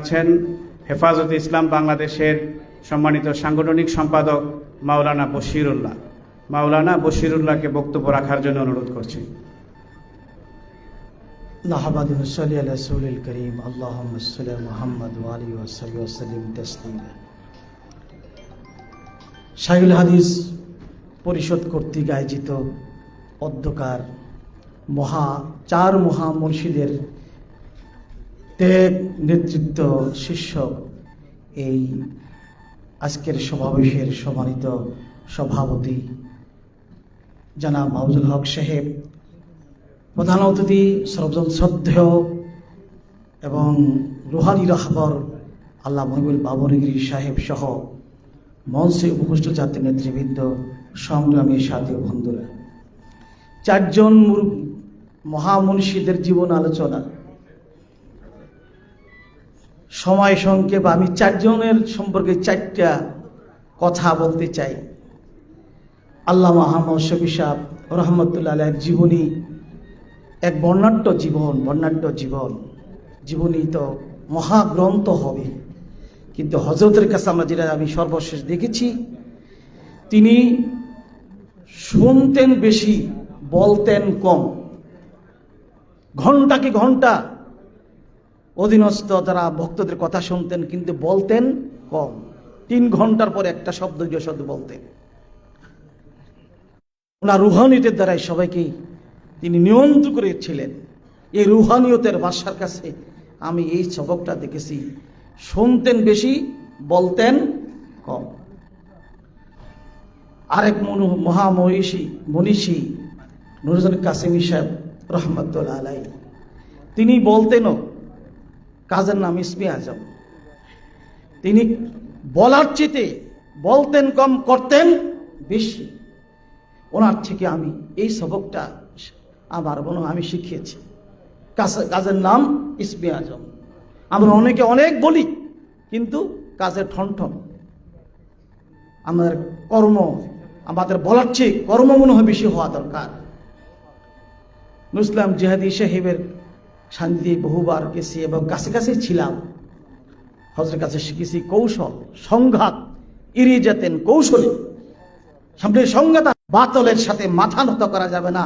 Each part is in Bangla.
আছেন হেফাজতে ইসলাম বাংলাদেশের সম্মানিত সাংগঠনিক সম্পাদক মাওলানা বশিরুল্লাহ। মাওলানা বশিরুল্লাহকে বক্তব্য রাখার জন্য অনুরোধ করছি। নাহমাদুহু সাল্লি আলা রাসূলিল কারীম আল্লাহুম্মা সাল্লি আলা মুহাম্মদ ওয়া আলিহি ওয়া সাহবিহি ওয়া সাল্লিম তাসলিমা। শাইখুল হাদিস পরিষদ কর্তৃক আয়োজিত অধ্যকার চার মহা মুর্শিদের ত্যাগ নেতৃত্ব শীর্ষক এই আজকের সমাবেশের সম্মানিত সভাপতি জনাব মাহবুবুল হক সাহেব, প্রধান অতিথি সর্বজন শ্রদ্ধেয় এবং রুহানি রাহবর আল্লাহ মহিবুল বাবরগিরি সাহেব সহ মঞ্চে উপস্থিত জাতীয় নেতৃবৃন্দ, সংগ্রামী সাথী বন্ধুরা, চারজন মহামনীষীদের জীবন আলোচনা। সময় সংক্ষেপ, আমি চারজনের সম্পর্কে চারটা কথা বলতে চাই। আল্লামা আহমদ শফী সাহেব রহমতুল্লাহ আলাইহির জীবনী এক বর্ণাঢ্য জীবনী তো মহাগ্রন্থ হবে, কিন্তু হযরতের কাছে আমরা যেটা আমি সর্বশেষ দেখেছি, তিনি শুনতেন বেশি, বলতেন কম। ঘন্টাকে ঘন্টা অধীনস্থ যারা ভক্তদের কথা শুনতেন, কিন্তু বলতেন কম। 3 ঘন্টার পর একটা শব্দ বলতেন। ওনার রুহানিয়তের দ্বারাই সবাইকে তিনি নিয়ন্ত্রণ করেছিলেন। এই রুহানিয়তের বাদশার কাছে আমি এই সবকটা দেখেছি, শুনতেন বেশি, বলতেন কম। আরেক মনীষী নুরুজ্জামান কাসেমি সাহেব রহমতুল্লাহ আলাইহি, তিনি বলতেনও, কাজের নাম ইসমে আজম। তিনি বলার চেয়ে বলতেন কম, করতেন বেশি। ওনার থেকে আমি এই সবকটা আমার আমি শিখিয়েছি। কাজের নাম ইসমে আজম। আমরা অনেকে অনেক বলি, কিন্তু কাজের ঠনঠন। আমাদের বলার চেয়ে কর্ম মনে হয় বেশি হওয়া দরকার। মুসলিম জিহাদি সাহেবের শান্তি বহুবার গেছি এবং কাছে ছিলাম। হযরতের কাছে শিখেছি কৌশল, সংঘাত এড়িয়ে যেতেন কৌশলে। সামনে সংঘাত, বাতলের সাথে মাথা নত করা যাবে না।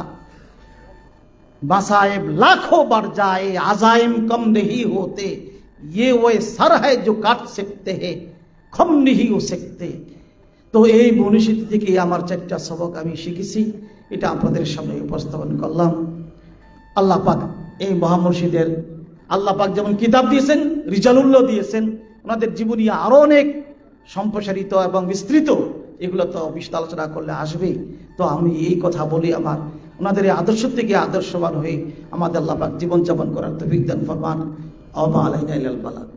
মাসায়েব লাখোं বার যায়, আজাইম কম नहीं होते, ये वो सर है जो काट सकते हैं, कम नहीं हो सकते। তো এই মনীষী থেকে আমার 4টা সবক আমি শিখেছি, এটা আপনাদের সামনে উপস্থাপন করলাম। আল্লাহ পাক এই মহামুর্শিদের, আল্লাহ পাক যেমন কিতাব দিয়েছেন, রিজালুল্লাহ দিয়েছেন, ওনাদের জীবনী আরো অনেক সম্প্রসারিত এবং বিস্তৃত। এগুলো তো বিশদ আলোচনা করলে আসবেই। তো আমি এই কথা বলি, আমার ওনাদের এই আদর্শ থেকে আদর্শবান হয়ে আমাদের আল্লাহ পাক জীবনযাপন করার তৌফিক দান ফরমান। ওয়া আলাইনা ইল্লাল বালাগ।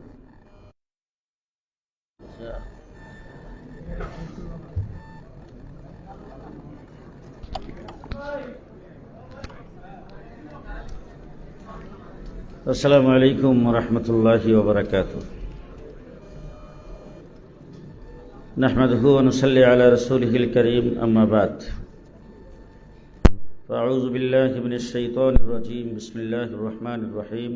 আসসালামু আলাইকুম ওয়া রাহমাতুল্লাহি ওয়া বারাকাতুহু। নাহমাদুহু ওয়া নুসাল্লি আলা রাসূলিহিল কারীম, আম্মা বাদ। আউযু বিল্লাহি মিনাশ শাইতানির রাজীম। বিসমিল্লাহির রহমানির রহিম।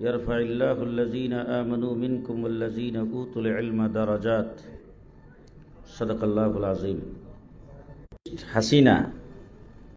ইয়ারফা'িল্লাহু আল্লাযীনা আমানু মিনকুম ওয়াল্লাযীনা উতুল ইলমা দারাজাত। সাদাকাল্লাহুল আযীম। হাসিনা